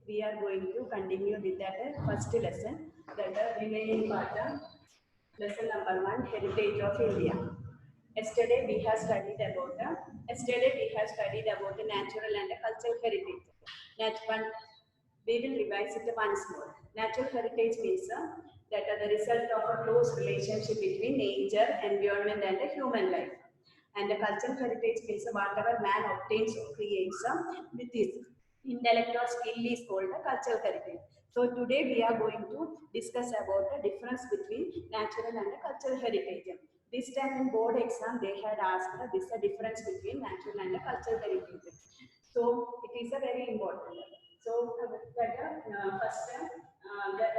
we are going to continue with that first lesson, that remaining part, lesson number 1, Heritage of India. Yesterday we have studied about the natural and cultural heritage. We will revise it once more. Natural heritage means that the result of a close relationship between nature, environment, and human life. And the cultural heritage means whatever man obtains or creates with his intellect or skill is called a cultural heritage. So today we are going to discuss about the difference between natural and cultural heritage. This time in board exam they had asked this is the difference between natural and cultural heritage. So it is a very important. So first that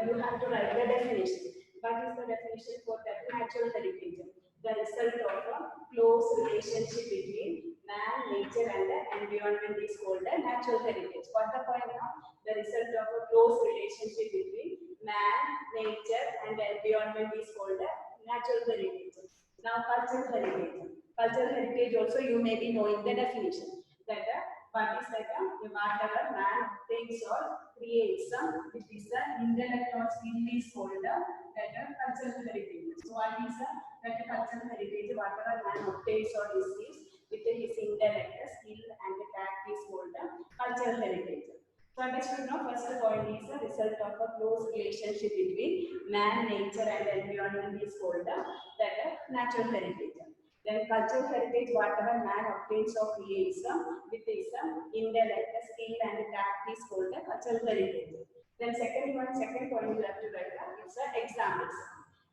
you have to write the definition. What is the definition for that natural heritage? The result of a close relationship between man, nature, and the environment is called a natural heritage. What the point now? The result of a close relationship between man, nature, and the environment is called a natural heritage. Now, cultural heritage. Cultural heritage also you may be knowing the definition. That what is that? Whatever man obtains or creates, which is the intellect or skill is called that cultural heritage. So what is that cultural heritage? Whatever man obtains or receives with his intellect, skill, and tact is called cultural heritage. So understood now. First point is the result of a close relationship between man, nature, and environment is called that natural heritage. Then cultural heritage, whatever man obtains or creates with his intellect, skill, and tact is called the cultural heritage. Then second point you have to write is examples.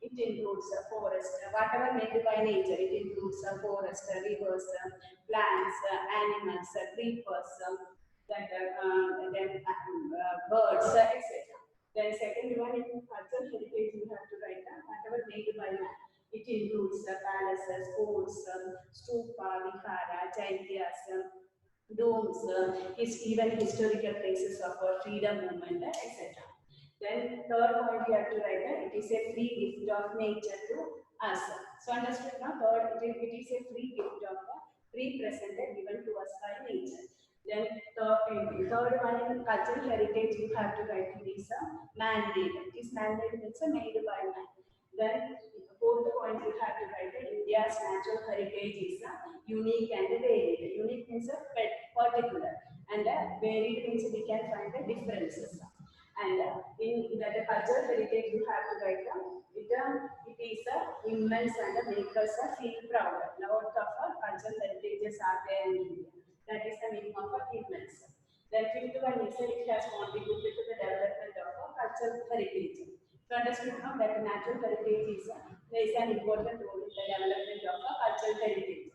It includes forest, whatever made by nature. It includes forest, rivers, plants, animals, creepers, birds, etc. Then second one in cultural heritage you have to write whatever made by man. It includes palaces, forts, stupa, vihara, chaityas, domes, even historical places of freedom movement, etc. Then third point we have to write it is a free gift of nature to us. So understood now. Third, it is a free gift of free present given to us by nature. Then third one in cultural heritage you have to write it is man-made. It is man-made means made by man. Then fourth point you have to write it. India's natural heritage is unique and varied. Unique means particular, and varied means we can find the differences. And in the cultural heritage you have to write it is immense and make us feel proud. Lot of cultural heritages are there in India. That is the meaning of immense. Then fifth one is it has contributed to the development of cultural heritage. So understood now that natural heritage plays an important role in the development of cultural heritage.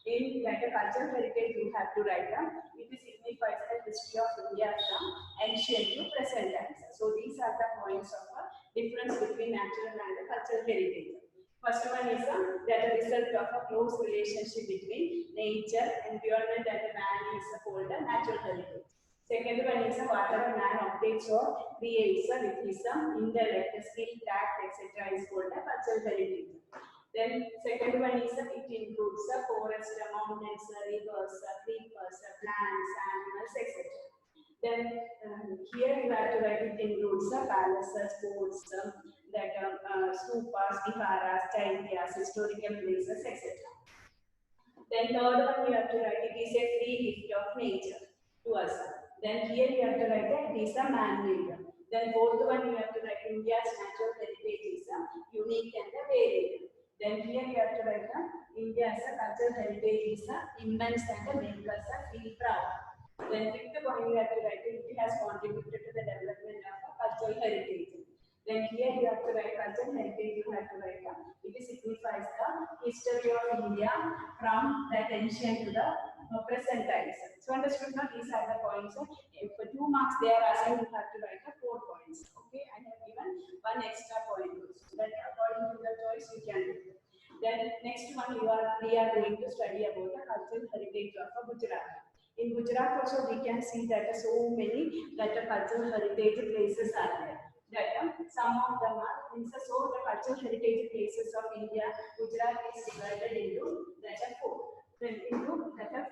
In that cultural heritage you have to write it signifies the history of India from ancient to present times. So these are the points of difference between natural and cultural heritage. First one is that the result of a close relationship between nature, environment, and man is called natural heritage. Second one is whatever man obtains or creates with his intellect, skill, tact, etc. is called cultural heritage. Then second one is it includes forest, mountains, rivers, creepers, plants, animals, etc. Then here you have to write it includes palaces, forts, stupas, viharas, chaityas, historical places, etc. Then third one you have to write it is a free gift of nature to us. Then here you have to write that it is a man-made. Then fourth one you have to write India's natural heritage is unique and varied. Then here you have to write India's cultural heritage is immense and make us feel proud. Then fifth point you have to write it has contributed to the development of cultural heritage. Then here you have to write cultural heritage, you have to write it signifies the history of India from that ancient to the present times. So understood now these are the points. If for 2 marks they are asking you have to write 4 points. Okay, I have given 1 extra point. So that according to the choice you can do. Then next one we are going to study about the cultural heritage of Gujarat. In Gujarat also we can see that so many cultural heritage places are there. That some of them are so the cultural heritage places of India, Gujarat is divided into that 4. Then into that 5.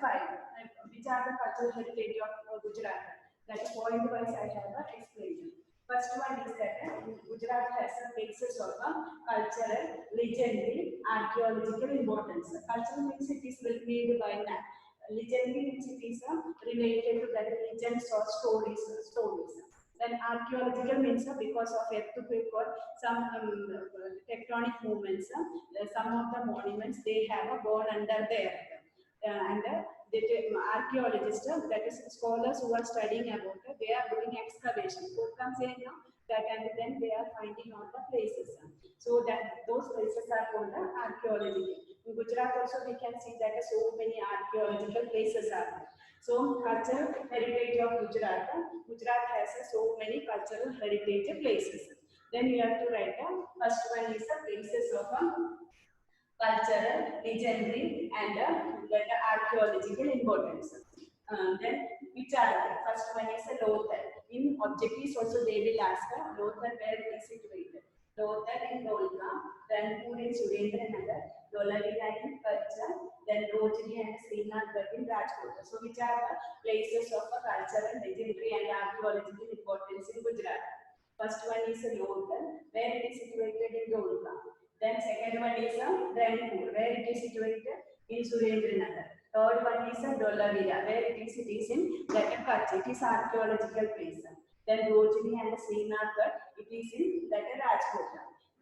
Which are the cultural heritage of Gujarat? That point wise I have explained. First one is that Gujarat has a basis of a cultural, legendary, archaeological importance. Cultural means it is made by man. Legendary means it is related to that legends or stories. Then archaeological means because of earthquake or some tectonic movements, some of the monuments they have gone under there. And the archaeologists, that is scholars who are studying about it, they are doing excavation. That and then they are finding out the places. So that those places are called the archaeological. In Gujarat also we can see that so many archaeological places are there. So cultural heritage of Gujarat. Gujarat has so many cultural heritage places. Then you have to write down. First one is the places of cultural, legendary, and archaeological importance. Then which are the first one is a Lothal. In objectives also they will ask Lothal where it is situated. Lothal in Dholka, then Pur in Surendranagar, Dholavira in Kutch, then Rojri and Srinathgarh in Rajkot. So which are the places of a cultural, legendary, and archaeological importance in Gujarat? First one is a Lothal, where it is situated in Dholka. Then second one is a Rampur, where it is situated in Surendranagar. Third one is a Dholavira, where it is in Kutch. It is archaeological place. Then Rojini and Srinathgarh, it is in Rajkot.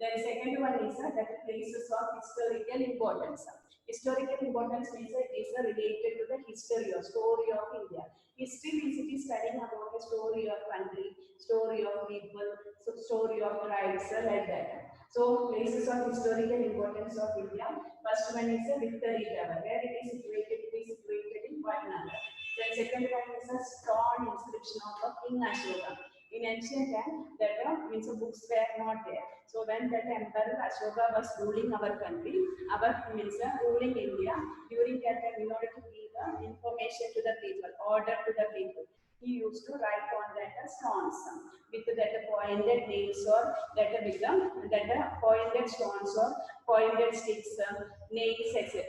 Then second one is that places of historical importance. Historical importance means it is related to the history or story of India. History means it is studying about the story of country, story of people, so story of tribes, like that. So places of historical importance of India. First one is a Victory Tower, where it is situated. It is situated in Vatnagар. Then second one is a stone inscription of King Ashoka. In ancient time, that means books were not there. So when that Emperor Ashoka was ruling our country, our means ruling India, during that time, in order to give information to the people, order to the people, he used to write on that stones with that pointed nails or that become that pointed stones or pointed sticks, nails, etc.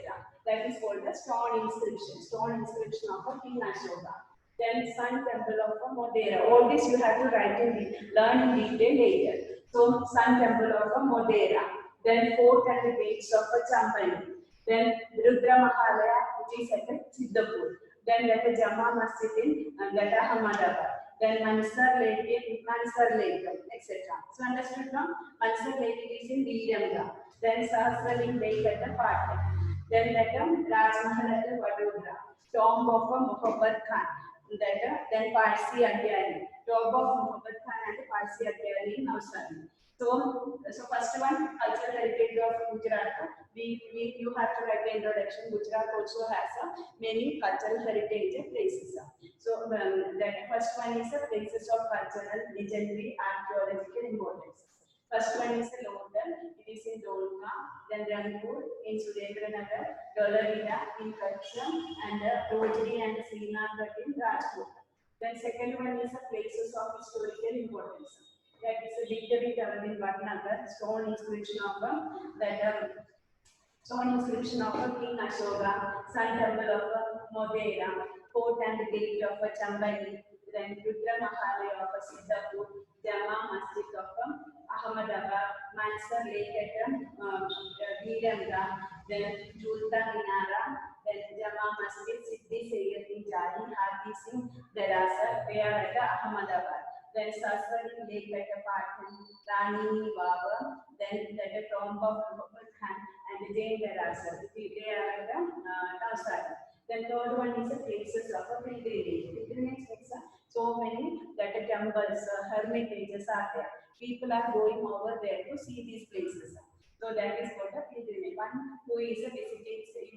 That is called the stone inscription of a King Ashoka. Then Sun Temple of Modera. All this you have to write and learn in detail later. So Sun Temple of Modera. Then fort and the gates of Champani. Then Rudra Mahalaya, which is at Siddhapur. Then that is Jama Masjid in Ahmedabad. Then Mansar Lake, etc. So understood now? Mansar Lake is in Vidamga. Then Sahasraling Lake at the Pata. Then that Raj Mahal at Vadodara. Tomb of Muhammad Khan. Then Parsi Adyani. Tomb of Muhammad Khan and Parsi Adyani in Navsari. So first one, cultural heritage of Gujarat. You have to write the introduction. Gujarat also has many cultural heritage places. So the first one is places of cultural, legendary, archaeological importance. First one is Lothal. It is in Dholka. Then Rampur in Surendranagar, Dholavira in Kutch, and Rojri and Srinathgarh in Rajkot. Then second one is places of historical importance. That is a Victory Tower in Vatnaggar, stone inscription of King Ashoka, Sun Temple of Modera, fort and gate of Chambani, then Rudra Mahalaya of Siddhapur, Jama Masjid of Ahmedabad, Mansar Lake at Vidamga, then Julta Minara, then Jama Masjid, Siddhi Sayyid in Jali, Hathi Singh Darasa, they are at Ahmedabad. Then Saswari Lake at Patan, Rani Baba, then the tomb of Muhammad Khan and Jain Darasa. They are at Navsari. Then third one is the places of a pilgrimage. Pilgrimage means so many that temples, hermitages are there. People are going over there to see these places. So that is called a pilgrimage. One who is visiting,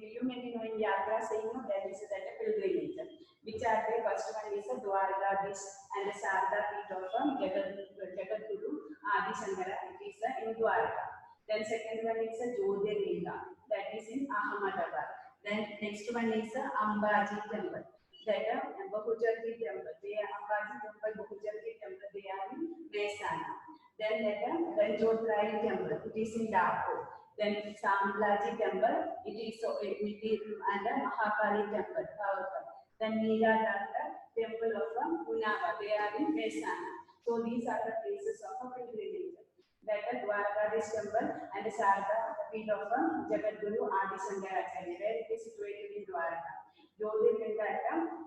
you may be knowing Yatra saying no, that is that a pilgrimage. Which are the first one is a Dwarkadish and the Sarda Pit of Jagadguru Adi Shankara. It is in Dwarka. Then second one is a Jyotirlinga, that is in Ahmedabad. Then next one is a Ambaji Temple. That Bahujargi Temple. They are Ambaji Temple, Bahujargi Temple. They are in Mehsana. Then Ranjotrai Temple. It is in Dapur. Then Samblaji Temple. It is and the Mahakali Temple. Then Meera Data, temple of Unava. They are in Mehsana. So these are the places of a pilgrimage. That is Dwarkadish temple and Sarda, the feet of Jagadguru Adi Shankaracharya, where it is situated in Dwarka. Jyotirlinga,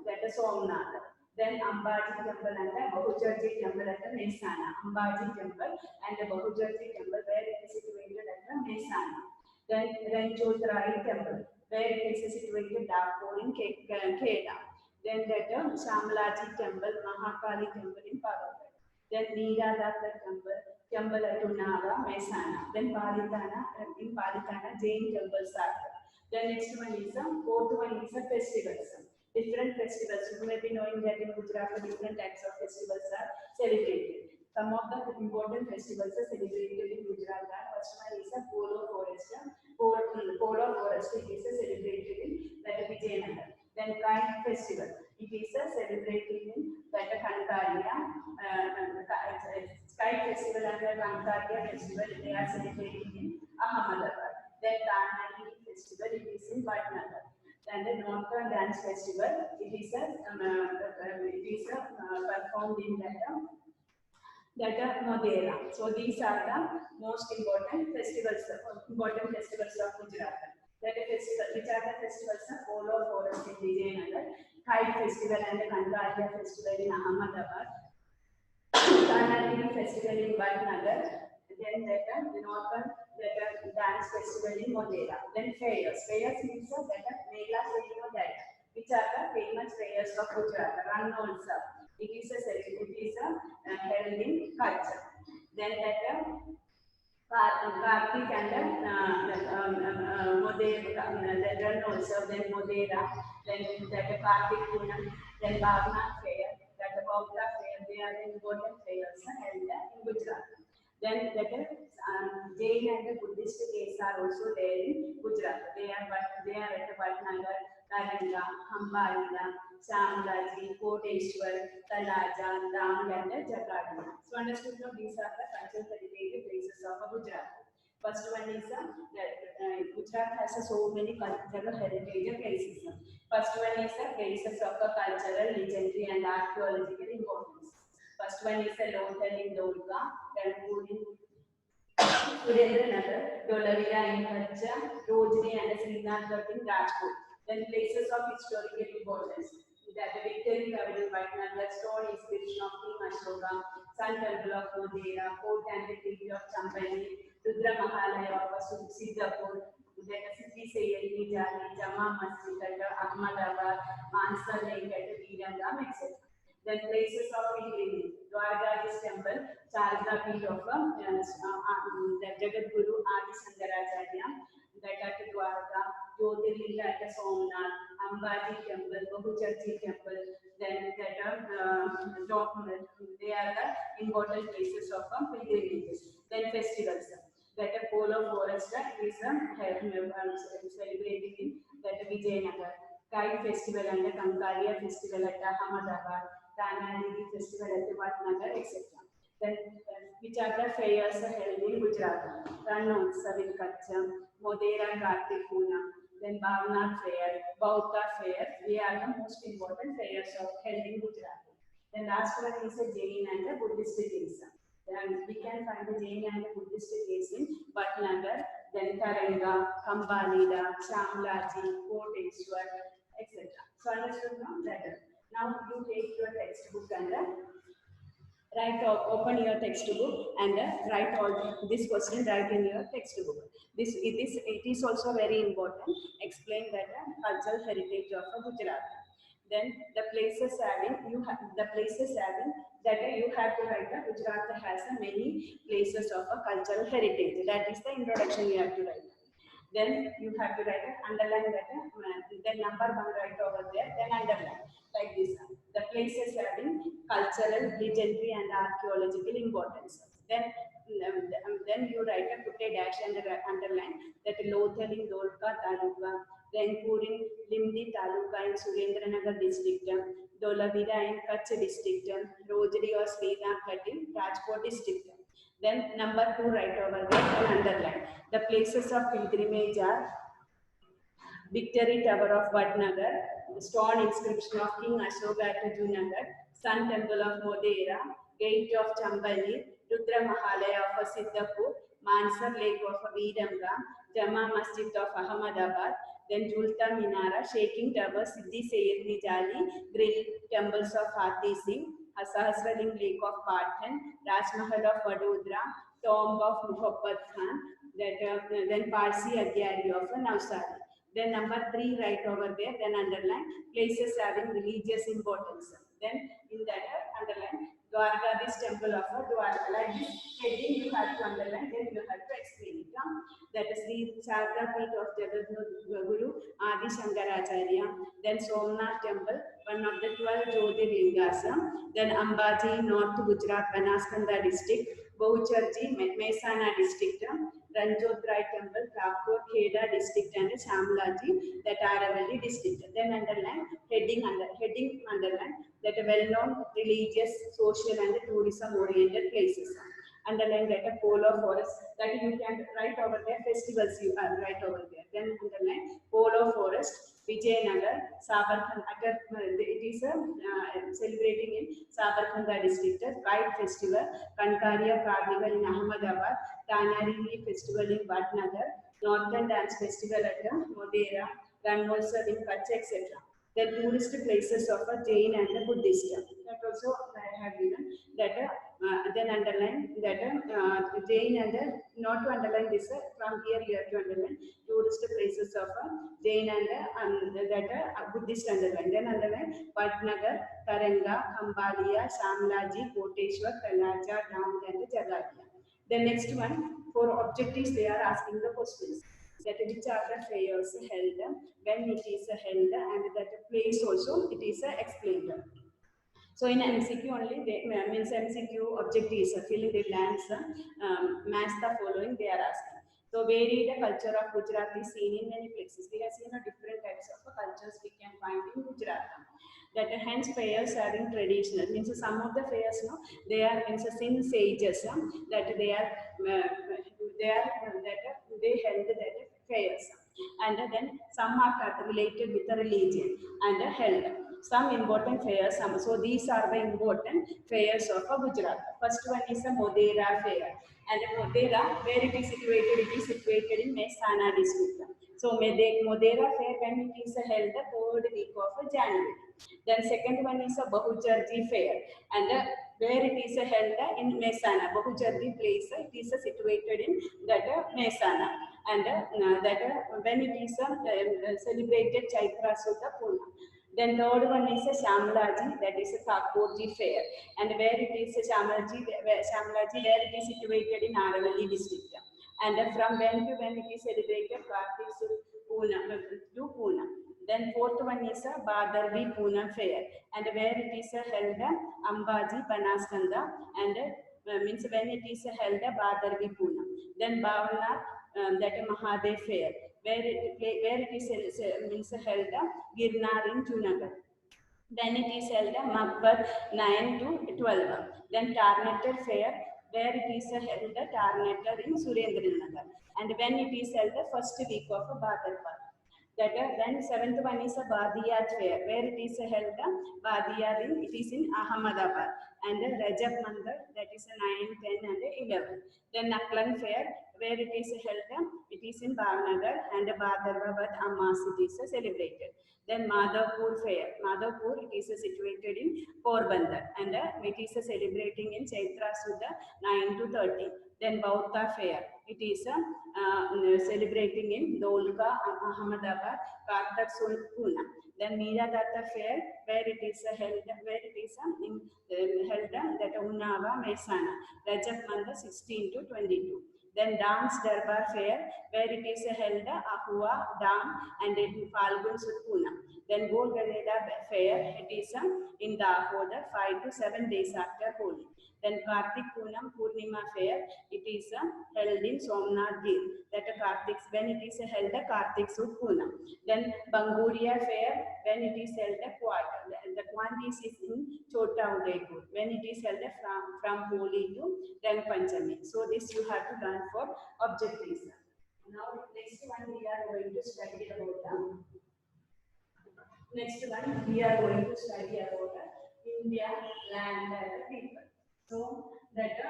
that is Somnath. Then Ambaji temple and the Bahujarji temple at the Mehsana. Ambaji temple and the Bahujarji temple, where it is situated at the Mehsana. Then Ranjotrai temple, where it is situated Dapur in Kheda. Then that Shamalaji temple, Mahakali temple in Pavapet. Then Neeradatta temple, temple at Unava, Mehsana. Then Palitana, in Palitana, Jain temple started. Then next one is fourth one is festivals. Different festivals. You may be knowing that in Gujarat different types of festivals are celebrated. Some of the important festivals are celebrated in Gujarat. First one is a Polo Forest. Polo Forest it is celebrated in Vijayanagar. Then Kite Festival. It is celebrated in Kankaria. Kite Festival and the Kankaria Festival they are celebrated in Ahmedabad. Then Tanali Festival it is in Vatnagar. And the Northern Dance Festival it is performed in that Madeira. So these are the most important festivals of Gujarat. That festival, which are the festivals of Polo Forest in Vijayanagar, Kite Festival and the Kankaria Festival in Ahmedabad, Tanali Festival in Vatnagar, then the Northern Dance Festival in Madeira. Then fairs. Fairs means that Mela which are the famous fairs of Gujarat. Ranolsa. It is held in culture. Then that Kartik and Modera, then also then Modera, then that Kartik Punam, then Bhavna fair, that the Bhavna fair, they are important fairs held in Gujarat. Then that Jain and the Buddhist caves are also there in Gujarat. They are at Vatnagar, Taranga, Hambalila, Shamlaji, Koteshwar, Talaja, Dang and Jagadri. So understood now these are the cultural heritage places of Gujarat. First one is Gujarat has so many cultural heritage places. First one is places of cultural, legendary and archaeological importance. First one is Lothal in Dolga, then Surendranagar, Dolavira in Kutch, Rojni and Srinath in Rajkot. Then places of historical importance. That the Victory Avenue, Vatnagar, stone inscription of King Ashoka, Sun Temple of Modera, Fort and the City of Champani, Rudra Mahalaya of Siddhapur, then Sri Sayali, Jali, Jama Masjid at Ahmedabad, Mansa Lake at Virangam, etc. Then places of pilgrimage, Dwarkadish temple, Charda feet of the Jagadguru Adi Shankaracharya, that at Dwarka, Jyotirlinga at Somnath, Ambaji temple, Bahujarji temple, then that they are the important places of pilgrimages. Then festivals, that a Polo Forest is celebrated in that Vijayanagar, Kite Festival and the Kankaria Festival at Ahmedabad, Tanali Festival at Vatnagar, etc. Then which are the fairs held in Gujarat? Ranotsav in Kutch, Modera Kartik Punam, then Bhavnath Fair, Bauta Fair. They are the most important fairs of held in Gujarat. Then last one is a Jain and the Buddhist caves. Then we can find the Jain and the Buddhist caves in Vatnagar, then Taranga, Kambalida, Shamlaji, Koteshwar, etc. So understood now that. Now you take your textbook and open your textbook and write all this question right in your textbook. It is also very important. Explain that cultural heritage of Gujarat. Then the places having that you have to write that Gujarat has many places of a cultural heritage. That is the introduction you have to write. Then you have to write underline that then number one right over there, then underline like this. The places having cultural, legendary and archaeological importance. Then you write put a dash and underline that Lothal in Dolka Taluka, then Purin Limdi Taluka in Surendranagar district, Dolavira in Kutch district, Rojri or Srinath in Rajkot district. Then number 2 right over there and underline. The places of pilgrimage are Victory Tower of Vatnagar, stone inscription of King Ashoka at Junagadh, Sun Temple of Modera, Gate of Chambali, Rudra Mahalaya of Siddhapur, Mansar Lake of Veedanga, Jama Masjid of Ahmedabad, then Julta Minara, Shaking Tower, Siddhi Sayyid Nijali, Grill Temples of Hathi Singh, Sahasraling Lake of Patan, Raj Mahal of Vadodara, Tomb of Muhabbat Khan, then Parsi Agyari of Navsari. Then number 3 right over there, then underline places having religious importance. Then in that underline Dwarkadish temple of Dwarka. Like this heading you have to underline, then you have to explain it. That is the Chadra Peeth of Jagat Guru Adi Shankaracharya. Then Somnath temple, one of the 12 Jyotirlingas. Then Ambaji, North Gujarat, Banaskantha district. Bahucharji, Mehsana district. Ranjotrai temple, Kapur, Kheda district and Shamlaji, that Aravalli district. Then underline heading underline that well-known religious, social and tourism-oriented places. Underline that a polo forest that you can write over there. Festivals you are right over there. Then underline polo forest. Vijayanagar, Sabarkand, it is celebrating in Sabarkanda district, Kite Festival, Kankaria Carnival in Ahmedabad, Tanari Festival in Bhatnagar, Northern Dance Festival at Modera, Ranmotsav in Kutch, etc. The tourist places of a Jain and a Buddhist. That also I have given that then underline that Jain and not to underline this from here you have to underline tourist places of a Jain and that Buddhist underline. Then underline Patnagar, Taranga, Kambaliya, Shamlaji, Koteshwar, Talaja, Dam and Jagadia. The next one for objectives they are asking the questions that which are the fairs held, when it is held, and that place also it is explained. So in MCQ only, they means MCQ objectives, fill in the blanks, match the following they are asking. So varied culture of Gujarat is seen in many places. We have seen different types of cultures we can find in Gujarat. That hence fairs having traditional means some of the fairs they are means in sages that they are that they held that fairs, and then some are related with the religion and held some important fairs. So these are the important fairs of Gujarat. First one is a Modera fair, and Modera, where it is situated in Mehsana district. So Modera fair when it is held the third week of January. Then second one is a Bahucharji fair, and where it is held in Mehsana. Bahucharji place it is situated in that Mehsana, and when it is celebrated Chaitra Sudha Purna. Then third one is a Shamlaji, that is a Thakurji fair, and where it is a Shamlaji, where it is situated in Aravalli district. And from when to when it is celebrated Kartik to Pune. Then fourth one is a Bhadarvi Poonam fair, and where it is held Ambaji Banaskantha, and means when it is held Bhadarvi Poonam. Then Bhavanath, that Mahadev fair, where it is means held Girnar in Junagadh. Then it is held Makbar 9 to 12. Then Tarnetar fair, where it is held Tarnetar in Surendranagar. And when it is held the first week of Bhadrapad. That then seventh one is a Badiyat fair, where it is held Badiyat it is in Ahmedabad, and Rajab Mandar, that is 9, 10 and 11. Then Naklan fair, where it is held it is in Bhavnagar, and Bhadrapad Ammas it is celebrated. Then Madhavpur fair, Madhavpur it is situated in Porbandar, and it is celebrating in Chaitra Sudha 9 to 30. Then Bauta fair, it is celebrating in Dolka, Ahmedabad, Kartak Pune. Then Meeradatta fair, where it is held, held that Unnava, Mehsana, Rajab Manda 16 to 22. Then Dance Darbar fair, where it is held Ahua, Dam, and in Falgun, Pune. Then Golgadeda fair, it is in Dahoda 5 to 7 days after Holi. Then Kartik Poonam Purnima fair, it is held in Somnath Gir, that Kartik, when it is held Kartik Sud Poonam. Then Banguria fair, when it is held the quantities is in Chota Udaipur, when it is held from Holi to Rang Panchami. So this you have to learn for objectives. Now next one we are going to study about the Next one, we are going to study about India, land and people. So that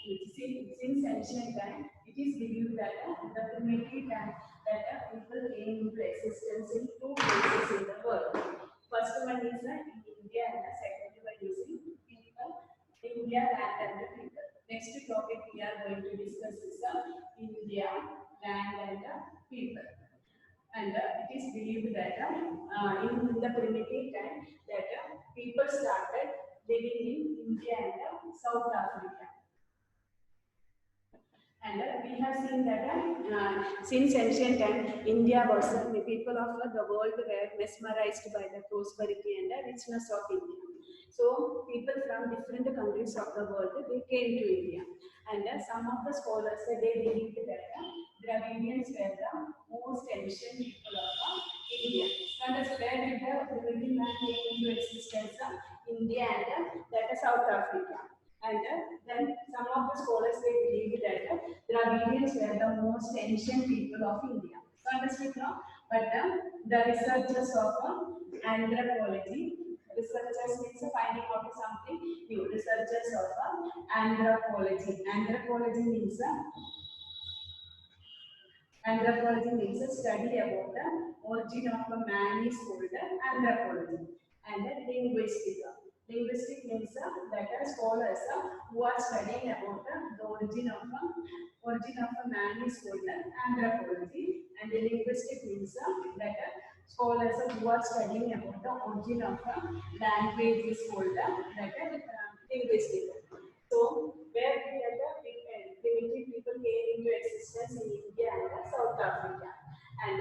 since ancient time, it is believed that the primitive time that people came into existence in two places in the world. First one is in India and the second one is in people, India, land and the people. Next topic we are going to discuss is India, land and people. And it is believed that in the primitive time that people started living in India and South Africa. And we have seen that since ancient time, India was the people of the world were mesmerized by the prosperity and the richness of India. So people from different countries of the world they came to India, and some of the scholars they believed that Dravidians were the most ancient people of India. So that's where did the primitive man came into existence? India and that is South Africa. And then some of the scholars they believe that Dravidians were the most ancient people of India. So understood now? But the researchers of anthropology, researchers means finding out something new. Researchers of anthropology. Anthropology means a study about the origin of a man is called anthropology. And linguistic. Linguistic means that scholars who are studying about the origin of a man is called anthropology. And the linguistic means that scholars who are studying about the origin of a language is called linguistic. So, where the primitive people came into existence in India and South Africa, and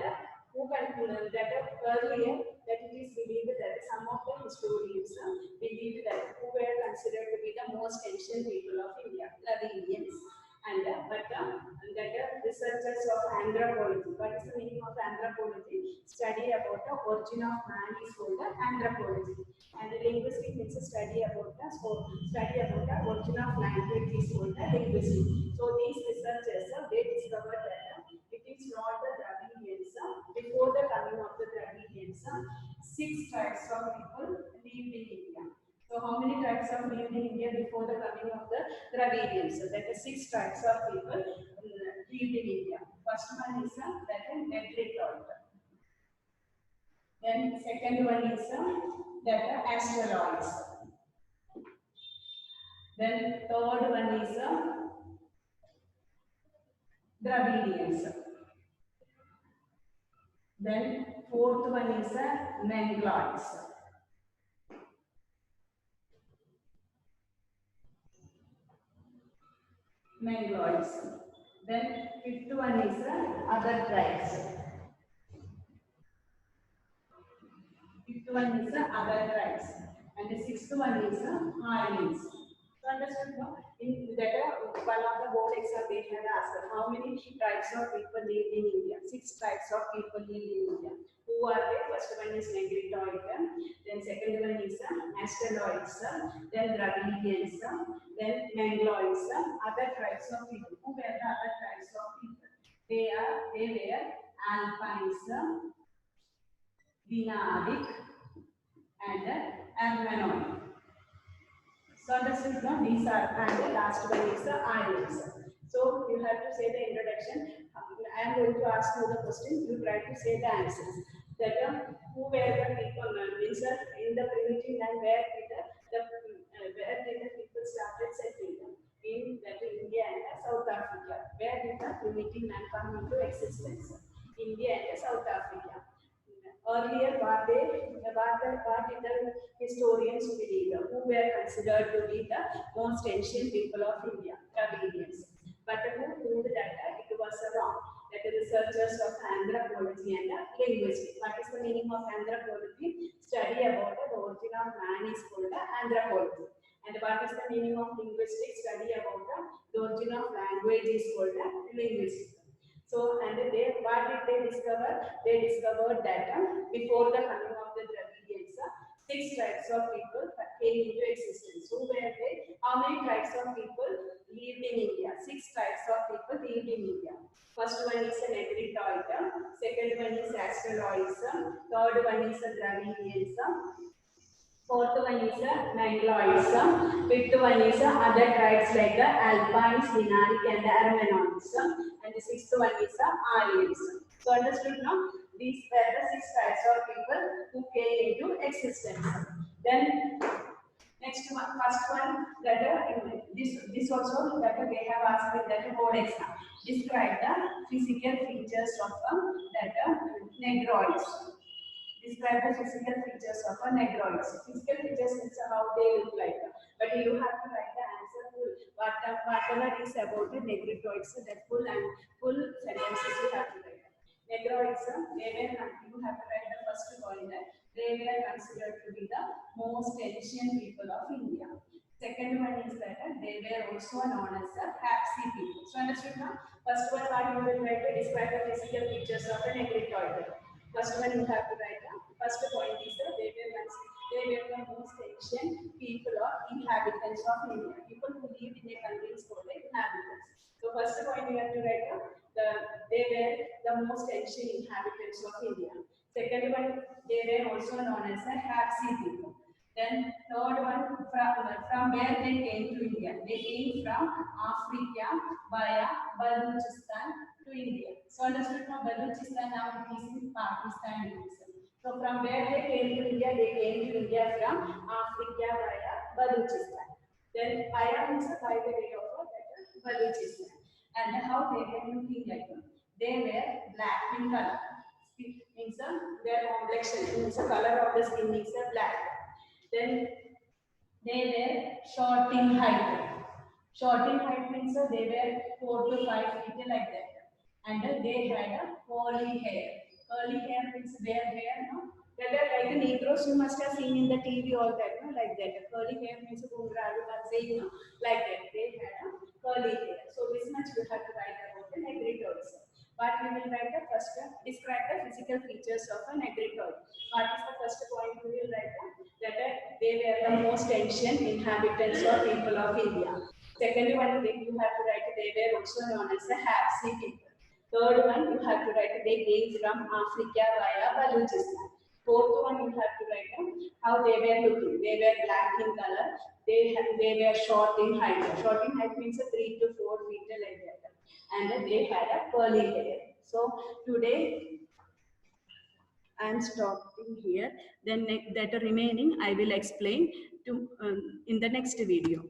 who concluded that earlier that it is believed that some of the historians believed that who were considered to be the most ancient people of India, Dravidians, and that researchers of anthropology. What is the meaning of anthropology? Study about the origin of man is called anthropology. And the linguistic means a study about the origin of language is called the linguistic. So these researchers they discovered that it is not the Dravidians. Before the coming of the Dravidians, 6 types of people lived in India. So how many tribes of lived in India before the coming of the Dravidians? So that is 6 tribes of people lived in India. First one is that is Negritoid. Then second one is that asteroids. Then third one is Dravidians. Then fourth one is Mangaloids. Mangaloids. Then fifth one is other tribes. Fifth one is other tribes. And the sixth one is Aryans. So understood now? In that one of the board exam they had asked how many tribes of people live in India? 6 tribes of people live in India. Who are they? First one is Negritoid, then second one is Asteroids, then Dravidians, then Mangaloids, other tribes of people. Who were the other tribes of people? They were Alpines, Dinaric, and Armenoid. So understood now these are, and the last one is the Aryans. So you have to say the introduction. I am going to ask you the question. You try to say the answers. That who were the people? Means in the primitive land where did the people started settling in that India and South Africa. Where did the primitive man come into existence? India and South Africa. Earlier, what did the historians believe? Who were considered to be the most ancient people of India, Dravidians. But who proved that it was wrong? That the researchers of anthropology and linguistics. What is the meaning of anthropology? Study about the origin of man is called anthropology. And what is the meaning of linguistics? Study about the origin of language is called linguistics. So, and what did they discover? They discovered that before the coming of the Dravidians, 6 types of people came into existence. Who were they? How many types of people lived in India? 6 types of people lived in India. First one is a Negritoid, second one is Asteroids, third one one is a Dravidians. Fourth one is Mangaloids. Fifth one is other tribes like the Albans, Dinaric and Armenoids. And the sixth one is Aryans. So understood now? These were the 6 types of people who came into existence. Then next one, first one, that this also that they have asked me that board exam. Describe the physical features of that negroids. Describe the physical features of a negroids. Physical features is how they look like. But you have to write the answer full. Whatever is about the negroids, that full sentences you have to write. Negroids, you have to write the first point that they were considered to be the most ancient people of India. Second one is that they were also known as the Hapsi people. So understood now? First one, what you will write to describe the physical features of a negroid. First one you have to write down. First point is that they were the most ancient people or inhabitants of India. People who lived in a country is called inhabitants. So first point you have to write down. They were the most ancient inhabitants of India. Second one, they were also known as the Hapsi people. Then third one, from where they came to India. They came from Africa via Balochistan to India. So understood now, Balochistan now it is in Pakistan. So from where they came to India from Africa via Balochistan. Then via means by the way of Balochistan. And how they were looking like them. They were black in color. Means their complexion means the color of the skin is black. Then they were short in height. Short in height means they were 4 to 5 feet like that. And they had a curly hair. Curly hair means their hair, no? That are like the Negroes you must have seen in the TV all that, no? Like that. Curly hair means saying, no? Like that. They had a curly hair. So this much you have to write about the negritoids. What we will write the first, describe the physical features of a negritoid. What is the first point we will write? That they were the most ancient inhabitants or people of India. Second one, you have to write they were also known as the Hapsi people. Third one, you have to write they came from Africa via Balochistan. Fourth one, you have to write how they were looking. They were black in color. They were short in height. Short in height means 3 to 4 feet like that. And they had a curly hair. So today I am stopping here. Then that remaining I will explain to in the next video.